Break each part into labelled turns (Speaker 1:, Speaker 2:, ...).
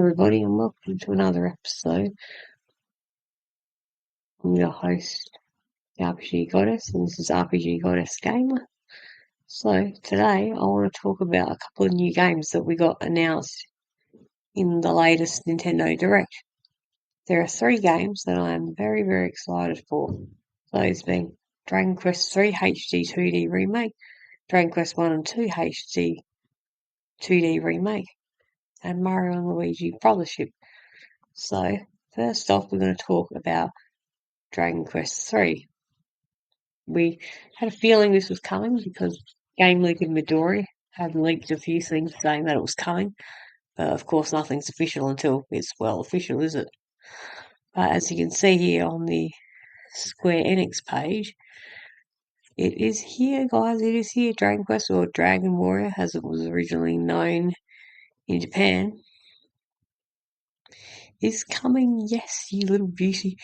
Speaker 1: everybody, and welcome to another episode. I'm your host, the RPG Goddess, and this is RPG Goddess Gamer. So, today I want to talk about a couple of new games that we got announced in the latest Nintendo Direct. There are 3 games that I am very, very excited for. Those being Dragon Quest III hd-2d Remake, Dragon Quest 1 and 2 hd-2d Remake, and Mario and Luigi Brothership. So, first off, we're going to talk about Dragon Quest III. We had a feeling this was coming because Game Leak in Midori had leaked a few things saying that it was coming, but of course nothing's official until it's, well, official, is it? But as you can see here on the Square Enix page, it is here, guys, it is here. Dragon Quest, or Dragon Warrior, as it was originally known in Japan, is coming. Yes, you little beauty.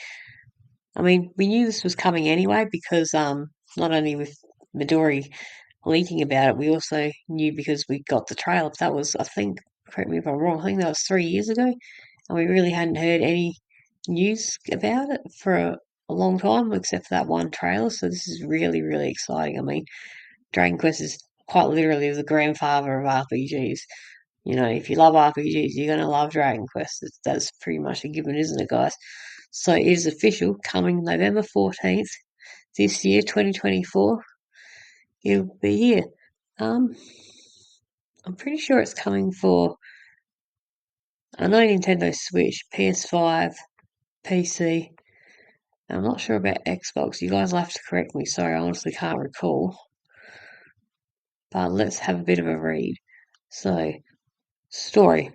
Speaker 1: I mean, we knew this was coming anyway because not only with Midori leaking about it, we also knew because we got the trailer. That was, I think, correct me if I'm wrong, I think that was 3 years ago, and we really hadn't heard any news about it for a long time, except for that one trailer. So this is really, really exciting. I mean, Dragon Quest is quite literally the grandfather of RPGs. You know, if you love RPGs, you're going to love Dragon Quest. That's pretty much a given, isn't it, guys? So it is official, coming November 14th this year, 2024. It'll be here. I'm pretty sure it's coming for, I know Nintendo Switch, PS5, PC. I'm not sure about Xbox. You guys will have to correct me. Sorry, I honestly can't recall. But let's have a bit of a read. So, story.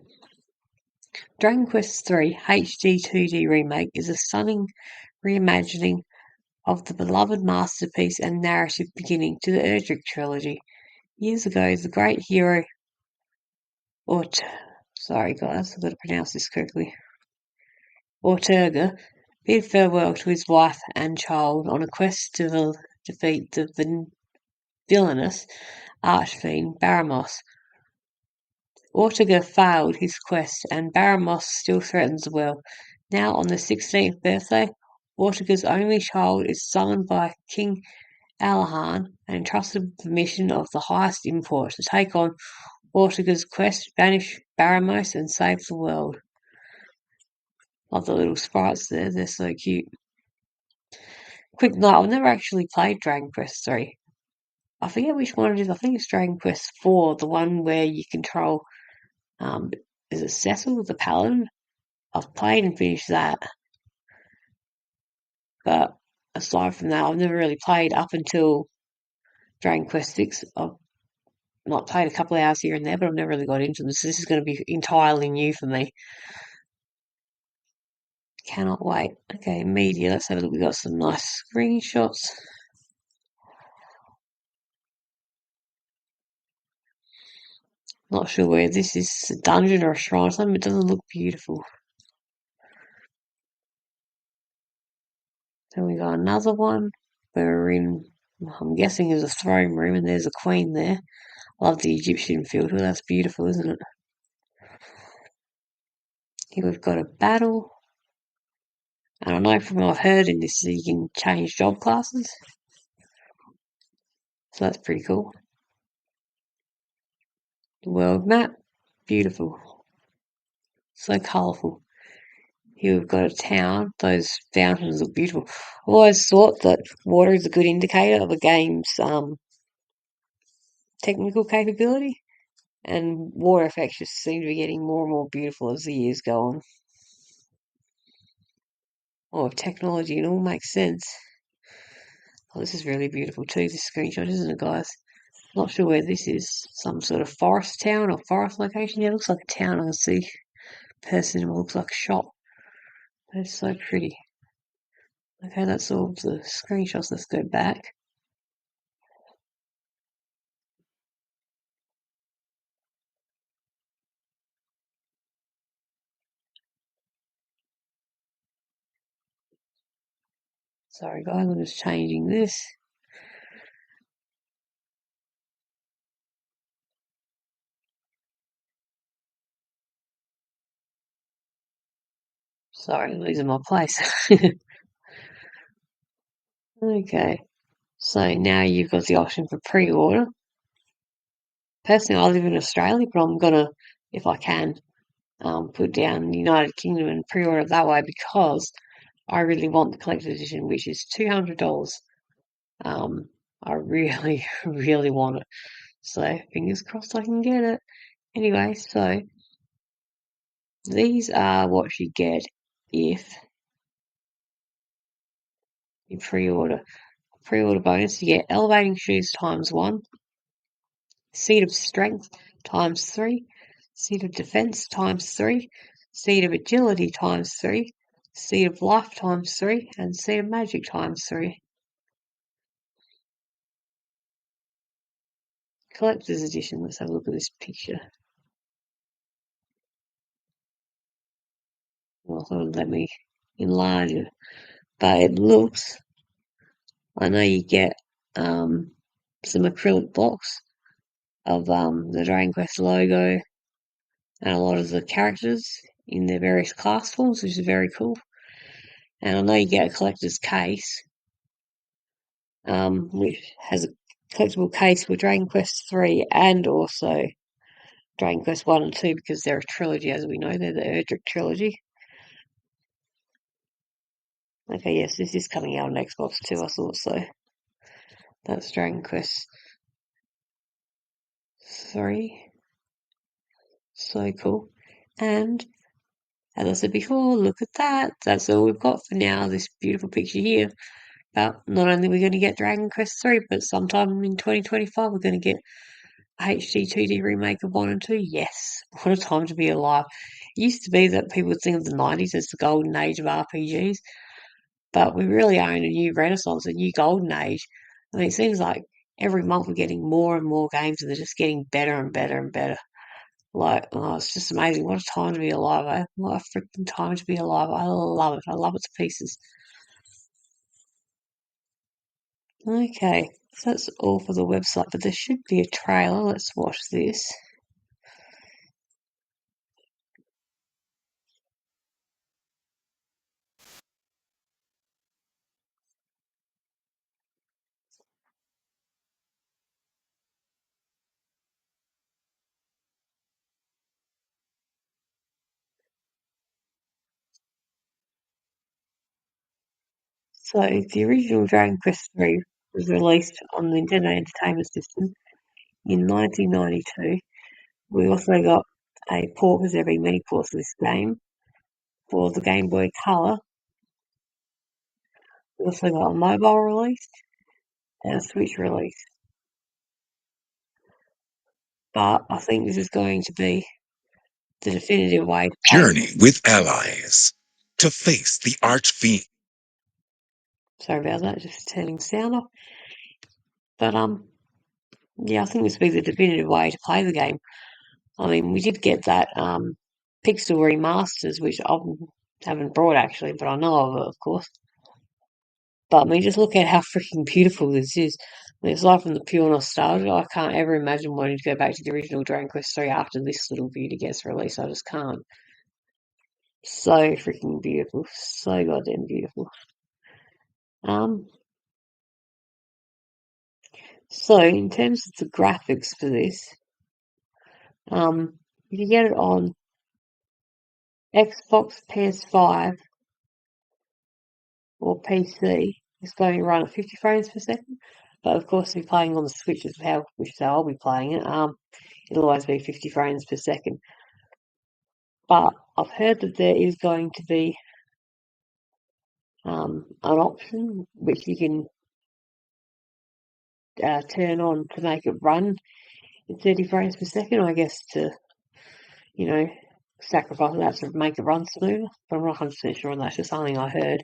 Speaker 1: Dragon Quest III hd-2d Remake is a stunning reimagining of the beloved masterpiece and narrative beginning to the Erdrick trilogy. Years ago, the great hero, sorry guys, I've got to pronounce this correctly, Ortega, bid farewell to his wife and child on a quest to defeat the villainous archfiend Baramos. Ortega failed his quest, and Baramos still threatens the world. Now, on the 16th birthday, Ortega's only child is summoned by King Alahan and entrusted with the mission of the highest import to take on Ortega's quest, banish Baramos, and save the world. Love the little sprites there, they're so cute. Quick note, I've never actually played Dragon Quest 3. I forget which one it is. I think it's Dragon Quest 4, the one where you control, is it Cecil, the paladin? I've played and finished that. But aside from that, I've never really played up until Dragon Quest 6. I've not played a couple of hours here and there, but I've never really got into them. So this is going to be entirely new for me. Cannot wait. Okay, media. Let's have a look. We've got some nice screenshots. Not sure where this is, a dungeon or a shrine or something. It doesn't look beautiful. Then we got another one where we're in, I'm guessing is a throne room, and there's a queen there. Love the Egyptian filter. That's beautiful, isn't it? Here we've got a battle. And I know from what I've heard in this that you can change job classes. So that's pretty cool. The world map. Beautiful. So colourful. Here we've got a town. Those fountains look beautiful. I've always thought that water is a good indicator of a game's technical capability, and water effects just seem to be getting more and more beautiful as the years go on. Oh, technology, it all makes sense. Oh, this is really beautiful too, this screenshot, isn't it, guys? Not sure where this is. Some sort of forest town or forest location. Yeah, it looks like a town. I can see a person. It looks like a shop. That's so pretty. Okay, that's all the screenshots. Let's go back. Sorry guys, I'm just changing this. Sorry, I'm losing my place. Okay, so now you've got the option for pre-order. Personally, I live in Australia, but I'm gonna, if I can, put down United Kingdom and pre-order that way because I really want the collector's edition, which is $200. I really, really want it. So fingers crossed I can get it. Anyway, so these are what you get if you pre-order. Pre-order bonus, you get elevating shoes ×1, seed of strength ×3, seed of defense ×3, seed of agility ×3, seed of life ×3, and seed of magic ×3. Collector's edition. Let's have a look at this picture. Well, let me enlarge it. But it looks, I know you get some acrylic blocks of the Dragon Quest logo and a lot of the characters in their various class forms, which is very cool. And I know you get a collector's case, which has a collectible case for Dragon Quest 3 and also Dragon Quest 1 and 2 because they're a trilogy, as we know. They're the Erdrick trilogy. Okay, yes, this is coming out on Xbox too, I thought so. That's Dragon Quest 3. So cool. And as I said before, look at that. That's all we've got for now, this beautiful picture here. But not only are we going to get Dragon Quest 3, but sometime in 2025 we're going to get a hd-2d remake of 1 and 2. Yes, what a time to be alive. It used to be that people would think of the 90s as the golden age of RPGs, but we really are in a new renaissance, a new golden age. I mean, it seems like every month we're getting more and more games and they're just getting better and better and better. Like, oh, it's just amazing. What a time to be alive, eh? What a freaking time to be alive. I love it. I love it to pieces. Okay, so that's all for the website, but there should be a trailer. Let's watch this. So, the original Dragon Quest 3 was released on the Nintendo Entertainment System in 1992. We also got a port, because there have been many ports of this game, for the Game Boy Color. We also got a mobile release and a Switch release. But I think this is going to be the definitive way to play.
Speaker 2: Journey with allies to face the archfiend.
Speaker 1: Sorry about that, just turning sound off. But yeah, I think this will be the definitive way to play the game. I mean, we did get that Pixel remasters, which I haven't brought actually, but I know of it, of course. But I mean, just look at how freaking beautiful this is. I mean, aside from the pure nostalgia, I can't ever imagine wanting to go back to the original Dragon Quest 3 after this little beauty gets released. I just can't. So freaking beautiful. So goddamn beautiful. Um, so in terms of the graphics for this, if you get it on Xbox, PS5, or PC, it's going to run at 50 frames per second. But of course, if you're playing on the Switch, which is how I'll be playing it, it'll always be 50 frames per second. But I've heard that there is going to be an option which you can turn on to make it run at 30 frames per second, I guess, to, you know, sacrifice that to make it run smoother. But I'm not 100% sure on that. It's just something I heard.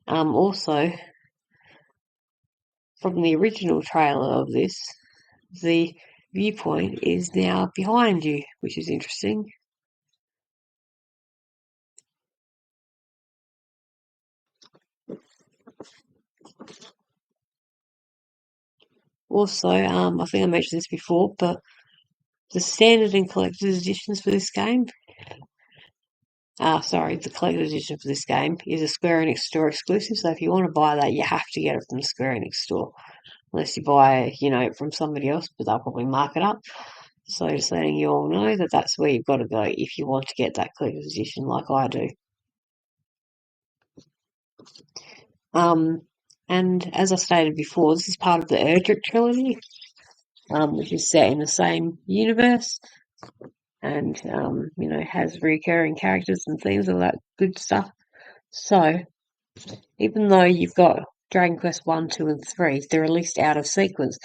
Speaker 1: Also, from the original trailer of this, the viewpoint is now behind you, which is interesting. Also, I think I mentioned this before, but the standard and collector's editions for this game sorry, the collector's edition for this game is a Square Enix store exclusive. So if you want to buy that, you have to get it from the Square Enix store, unless you buy, it from somebody else, but they'll probably mark it up. So just letting you all know that that's where you've got to go if you want to get that collector's edition, like I do. Um, and as I stated before, this is part of the Erdrick trilogy, which is set in the same universe and has recurring characters and themes, all that good stuff. So even though you've got Dragon Quest 1, 2, and 3, they're released out of sequence.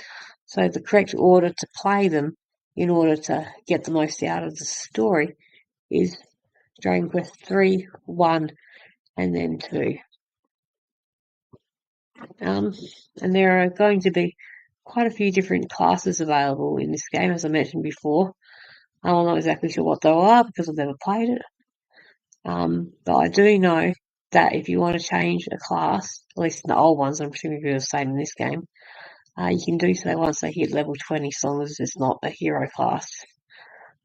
Speaker 1: So the correct order to play them in order to get the most out of the story is Dragon Quest 3, 1, and then 2. And there are going to be quite a few different classes available in this game, as I mentioned before. I'm not exactly sure what they are because I've never played it. But I do know that if you want to change a class, at least in the old ones, I'm presuming they're the same in this game, you can do so once they hit level 20, so long as it's not a hero class,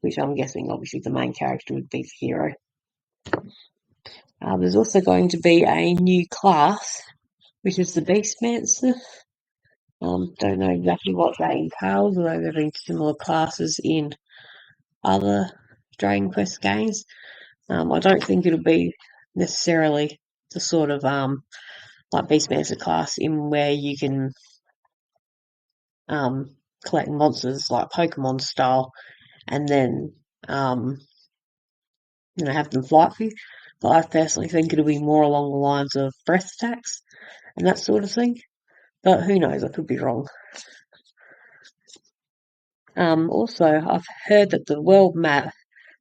Speaker 1: which I'm guessing obviously the main character would be the hero. There's also going to be a new class, which is the Beastmancer. Don't know exactly what that entails, although there have been similar classes in other Dragon Quest games. I don't think it'll be necessarily the sort of like Beastmaster class in where you can collect monsters like Pokemon style and then have them fight for you. But I personally think it'll be more along the lines of breath attacks and that sort of thing. But who knows? I could be wrong. Also, I've heard that the world map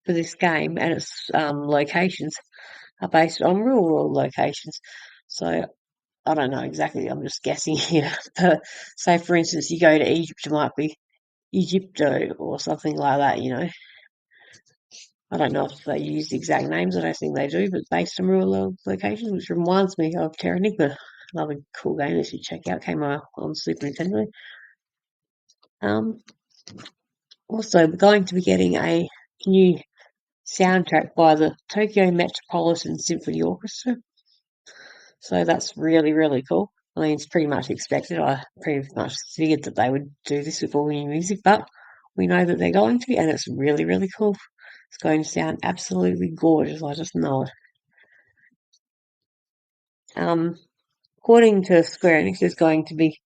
Speaker 1: for this game and its locations are based on real world locations. So I don't know exactly. I'm just guessing here. But say, for instance, you go to Egypt, it might be Egypto or something like that. I don't know if they use the exact names. I don't think they do, but based on real world locations, which reminds me of Terra Terranigma, another cool game that you should check out. Came out on Super Nintendo. Um, Also, we're going to be getting a new soundtrack by the Tokyo Metropolitan Symphony Orchestra. So that's really, really cool. I mean, it's pretty much expected. I pretty much figured that they would do this with all new music, but we know that they're going to, and it's really, really cool. It's going to sound absolutely gorgeous. I just know it. Um, According to Square Enix, there's going to be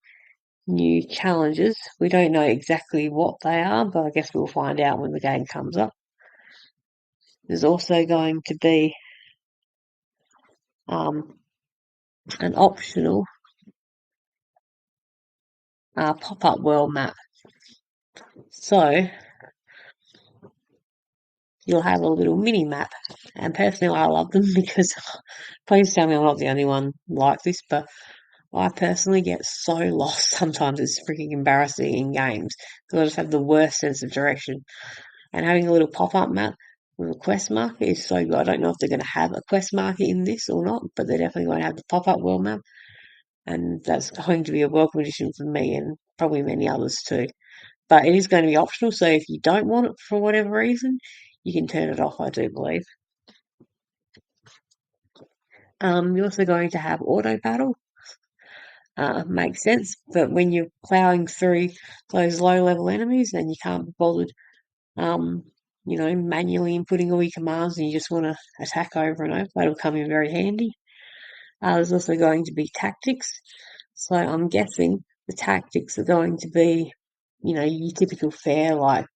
Speaker 1: new challenges. We don't know exactly what they are, but I guess we'll find out when the game comes up. There's also going to be um, an optional pop-up world map. So you'll have a little mini map. And personally, I love them because please tell me I'm not the only one like this, but I personally get so lost sometimes. It's freaking embarrassing in games because I just have the worst sense of direction. And having a little pop-up map with a quest marker is so good. I don't know if they're going to have a quest marker in this or not, but they're definitely going to have the pop-up world map. And that's going to be a welcome addition for me and probably many others too. But it is going to be optional, so if you don't want it for whatever reason, you can turn it off, I do believe. You're also going to have auto battle. Makes sense, but when you're ploughing through those low level enemies and you can't be bothered, manually inputting all your commands and you just want to attack over and over, that'll come in very handy. There's also going to be tactics. So I'm guessing the tactics are going to be, your typical fare like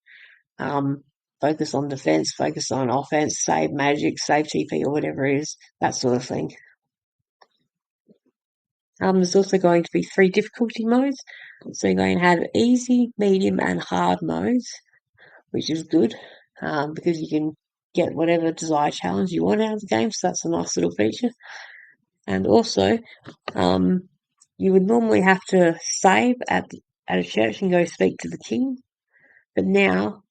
Speaker 1: focus on defense, focus on offense, save magic, save TP or whatever it is, that sort of thing. There's also going to be 3 difficulty modes. So you're going to have easy, medium, and hard modes, which is good because you can get whatever desired challenge you want out of the game. So that's a nice little feature. And also, you would normally have to save at a church and go speak to the king, but now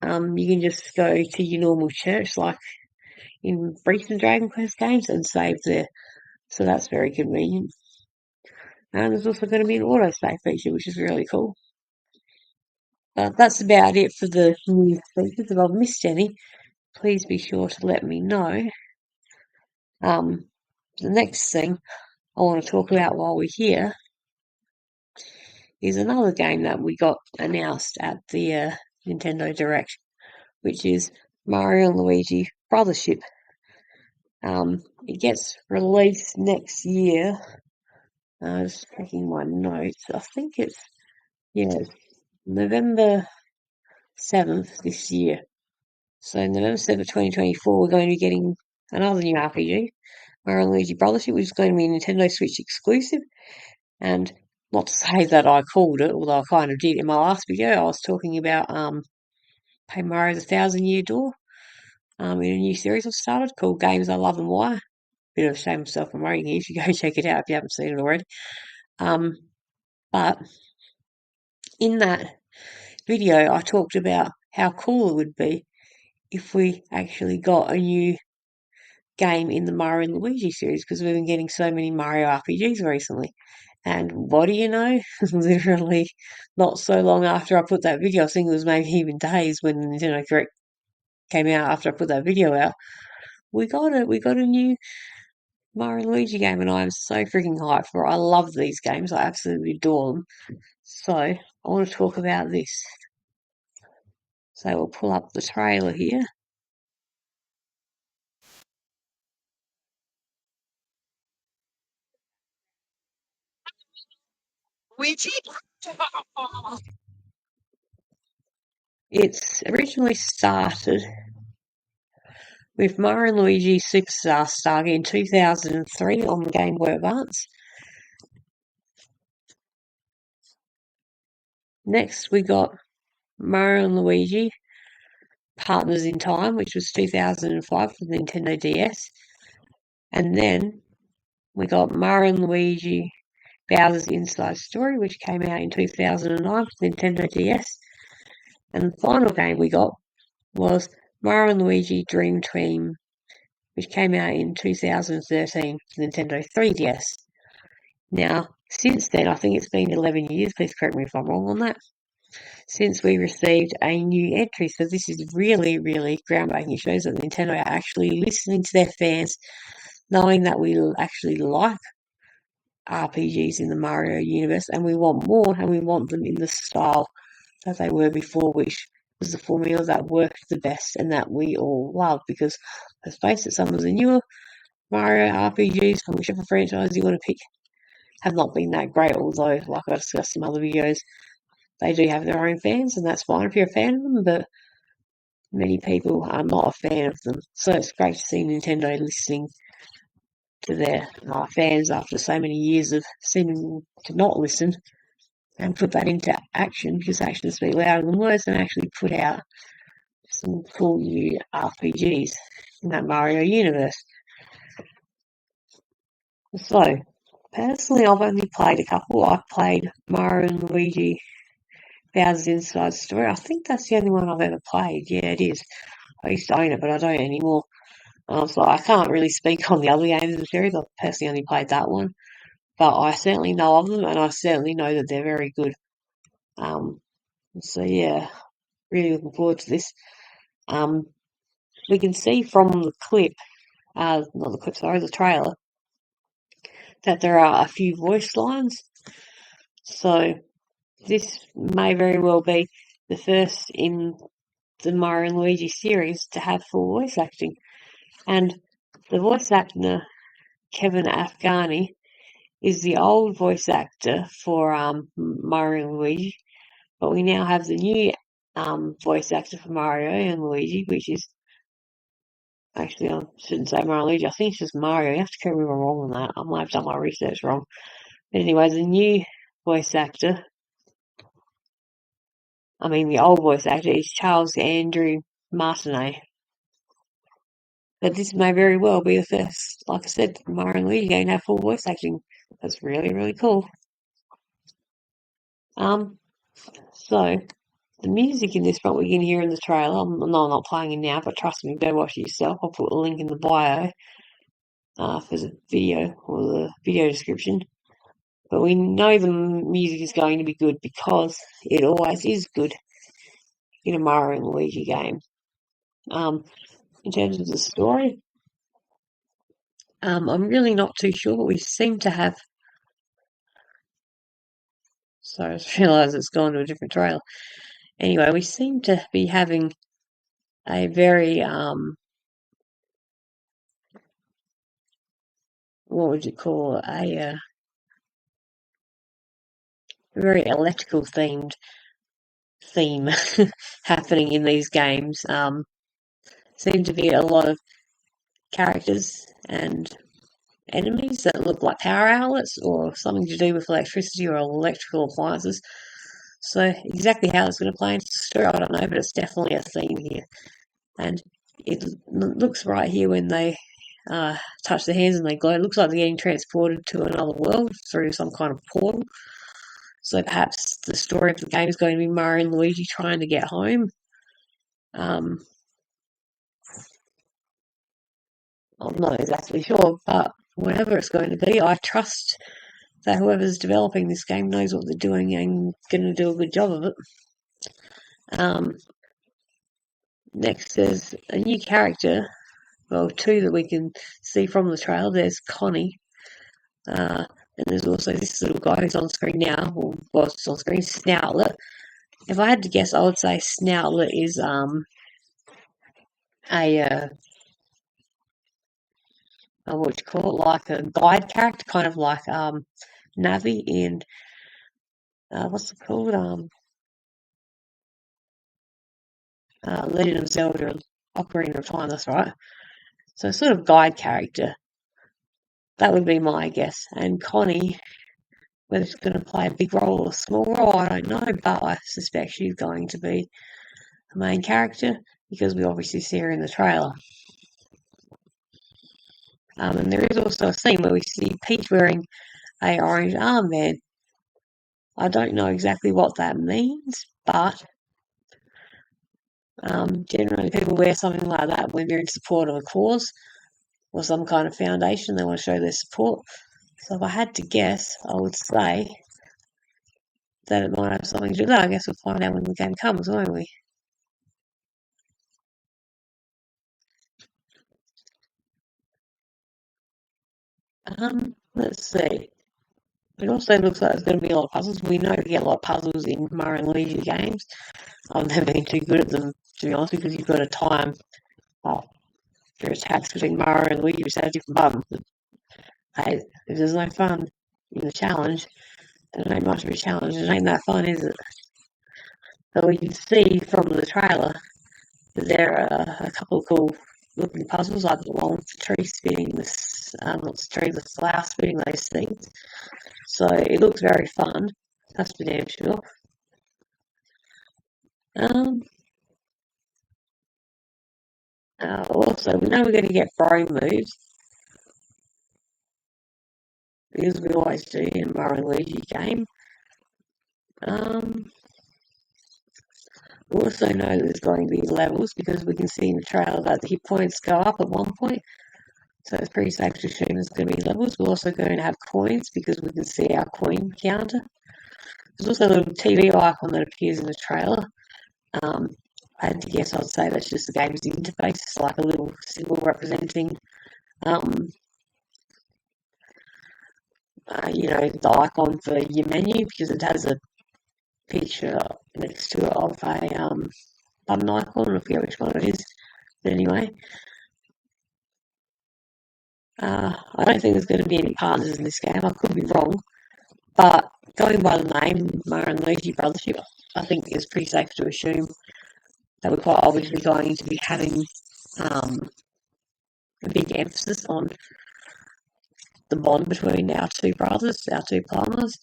Speaker 1: you can just go to your normal church, like in recent Dragon Quest games, and save there. So that's very convenient. And there's also going to be an auto save feature, which is really cool. That's about it for the new features. If I've missed any, please be sure to let me know. The next thing I want to talk about while we're here is another game that we got announced at the Nintendo Direct, which is Mario and Luigi Brothership. It gets released next year. Just checking my notes. I think it's November 7th this year. So November 7th, 2024, we're going to be getting another new RPG, Mario and Luigi Brothership, which is going to be a Nintendo Switch exclusive. And not to say that I called it, although I kind of did in my last video. I was talking about Paper Mario's 1,000 Year Door in a new series I've started called Games I Love and Why. Bit of a shame of self-promoting here. You should go check it out if you haven't seen it already. But in that video, I talked about how cool it would be if we actually got a new game in the Mario and Luigi series, because we've been getting so many Mario RPGs recently. And what do you know? Literally not so long after I put that video, I think it was maybe even days when the Nintendo Direct came out after I put that video out, we got a new Mario and Luigi game, and I'm so freaking hyped for it. I love these games. I absolutely adore them. So I want to talk about this. So we'll pull up the trailer here.
Speaker 2: Luigi?
Speaker 1: It's originally started with Mario and Luigi Superstar starting in 2003 on the Game Boy Advance. Next, we got Mario and Luigi Partners in Time, which was 2005 for the Nintendo DS. And then we got Mario and Luigi Bowser's Inside Story, which came out in 2009 for the Nintendo DS. And the final game we got was Mario and Luigi Dream Team, which came out in 2013 for the Nintendo 3DS. Now, since then, I think it's been 11 years, please correct me if I'm wrong on that, since we received a new entry. So this is really, really groundbreaking. It shows that Nintendo are actually listening to their fans, knowing that we actually like RPGs in the Mario universe, and we want more, and we want them in the style that they were before, which was the formula that worked the best and that we all love. Because let's face it, some of the newer Mario RPGs from whichever franchise you want to pick have not been that great, although, like I discussed in other videos, they do have their own fans, and that's fine if you're a fan of them, but many people are not a fan of them. So it's great to see Nintendo listening to their fans after so many years of seeming to not listen and put that into action, because actions speak louder than words, and actually put out some cool new RPGs in that Mario universe. So, personally, I've only played a couple. I've played Mario and Luigi Bowser's Inside Story. I think that's the only one I've ever played. Yeah, it is. I used to own it, but I don't anymore. So I can't really speak on the other games in the series. I've personally only played that one. But I certainly know of them, and I certainly know that they're very good. So yeah, really looking forward to this. We can see from the clip, not the clip, sorry, the trailer, that there are a few voice lines. So this may very well be the first in the Mario and Luigi series to have full voice acting. And the voice actor, Kevin Afghani, is the old voice actor for Mario and Luigi, but we now have the new voice actor for Mario and Luigi, which is actually, I shouldn't say Mario and Luigi, I think it's just Mario. You have to correct me if I'm wrong on that. I might have done my research wrong. But anyway, the new voice actor, the old voice actor is Charles Andrew Martinet. But this may very well be the first, like I said, Mario and Luigi going to have full voice acting. That's really, really cool. So the music in this one we can hear in the trailer. I'm not playing it now, but trust me, go watch it yourself. I'll put a link in the bio for the video or the video description. But we know the music is going to be good because it always is good in a Mario and Luigi game. in terms of the story. I'm really not too sure, but we seem to have. Sorry, I just realised it's gone to a different trailer. Anyway, we seem to be having a very what would you call it? A very electrical themed theme happening in these games. Seem to be a lot of characters and enemies that look like power outlets or something to do with electricity or electrical appliances. So exactly how it's going to play into the story, I don't know, but it's definitely a theme here. And it looks right here when they touch their hands and they glow. It looks like they're getting transported to another world through some kind of portal. So perhaps the story of the game is going to be Mario and Luigi trying to get home. Um, I'm not exactly sure, but whatever it's going to be, I trust that whoever's developing this game knows what they're doing and going to do a good job of it. Next, there's a new character, well, two that we can see from the trailer. There's Connie, and there's also this little guy who's on screen now, or was on screen, Snoutlet. If I had to guess, I would say Snoutlet is a what would you call it, like a guide character, kind of like Navi in what's it called, Legend of Zelda, Ocarina of Time. That's right. So sort of guide character. That would be my guess. And Connie, whether she's going to play a big role or a small role, I don't know, but I suspect she's going to be the main character because we obviously see her in the trailer. And there is also a scene where we see Peach wearing a orange armband. I don't know exactly what that means, but generally people wear something like that when they're in support of a cause or some kind of foundation. They want to show their support. So if I had to guess, I would say that it might have something to do with that. I guess we'll find out when the game comes, won't we? Let's see. It also looks like there's going to be a lot of puzzles. We know we get a lot of puzzles in Mario and Luigi games. I've never been too good at them, to be honest, because you've got to time your attacks between Mario and Luigi, which have different buttons. But hey, if there's no fun in the challenge, then it ain't much of a challenge. It ain't that fun, is it? But we can see from the trailer that there are a couple of cool looking puzzles, like the one with the tree spinning, not the tree, the flower spinning those things. So it looks very fun. That's for damn sure. Um, also, we know we're going to get throwing moves because we always do in a Mario and Luigi game. Um, we also know there's going to be levels because we can see in the trailer that the hit points go up at one point. So it's pretty safe to assume there's going to be levels. We're also going to have coins because we can see our coin counter. There's also a little TV icon that appears in the trailer. I had to guess, I'd say that's just the game's interface. It's like a little symbol representing, um, the icon for your menu because it has a picture next to it of a button icon. I forget which one it is. But anyway, I don't think there's going to be any partners in this game. I could be wrong, but going by the name Mario and Luigi Brothership, I think it's pretty safe to assume that we're quite obviously going to be having a big emphasis on the bond between our two brothers, our two partners.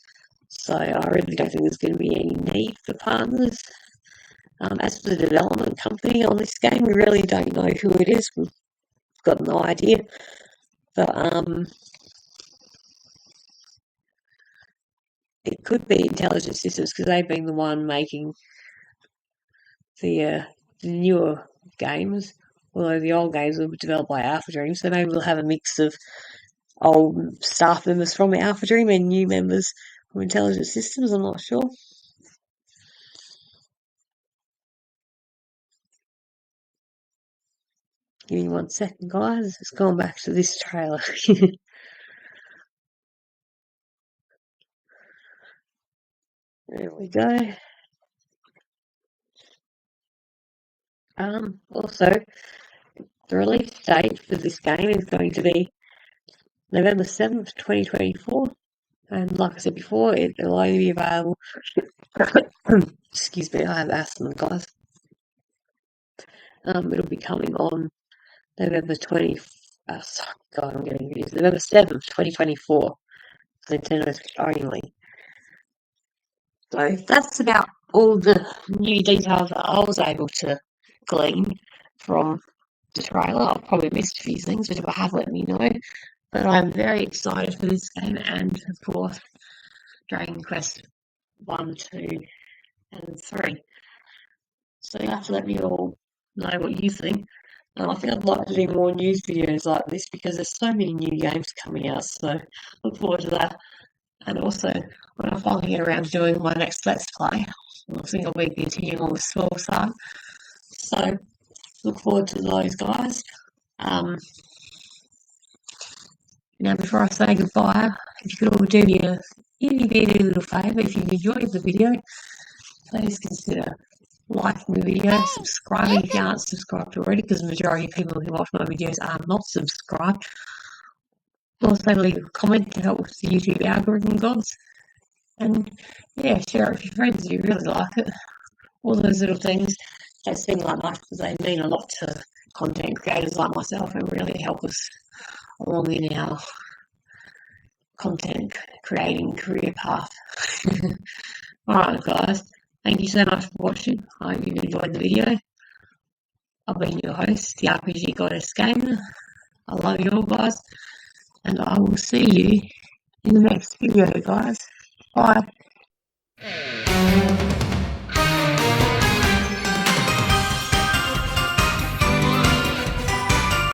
Speaker 1: So I really don't think there's going to be any need for partners. As for the development company on this game, we really don't know who it is. We've got no idea. But it could be Intelligent Systems because they've been the one making the newer games. Although the old games were developed by Alpha Dream, so maybe we'll have a mix of old staff members from Alpha Dream and new members from Intelligent Systems. I'm not sure. Give me 1 second, guys. It's gone back to this trailer. There we go. Also, the release date for this game is going to be November 7th, 2024. And like I said before, it'll only be available. Excuse me, I have asthma, guys. It'll be coming on November 20. Sorry, God, I'm getting confused. November 7th, 2024. Nintendo Switch only. So that's about all the new details that I was able to glean from the trailer. I've probably missed a few things, which if I have, let me know. But I'm very excited for this game, and of course, Dragon Quest 1, 2, and 3. So you have to let me all know what you think. I think I'd like to do more news videos like this because there's so many new games coming out. So look forward to that. And also, when I finally get around to doing my next Let's Play, I think I'll be continuing on with Sword Saga. So look forward to those, guys. Now, before I say goodbye, if you could all do me a itty little favour, if you enjoyed the video, please consider liking the video, subscribing if you aren't subscribed already, because the majority of people who watch my videos are not subscribed. Also, leave a comment to help with the YouTube algorithm gods. And yeah, share it with your friends if you really like it. All those little things, they seem like much, but they mean a lot to content creators like myself and really help us along in our content creating career path. Alright, guys, thank you so much for watching. I hope you enjoyed the video. I've been your host, the RPG Goddess Gamer. I love you all, guys, and I will see you in the next video, guys. Bye.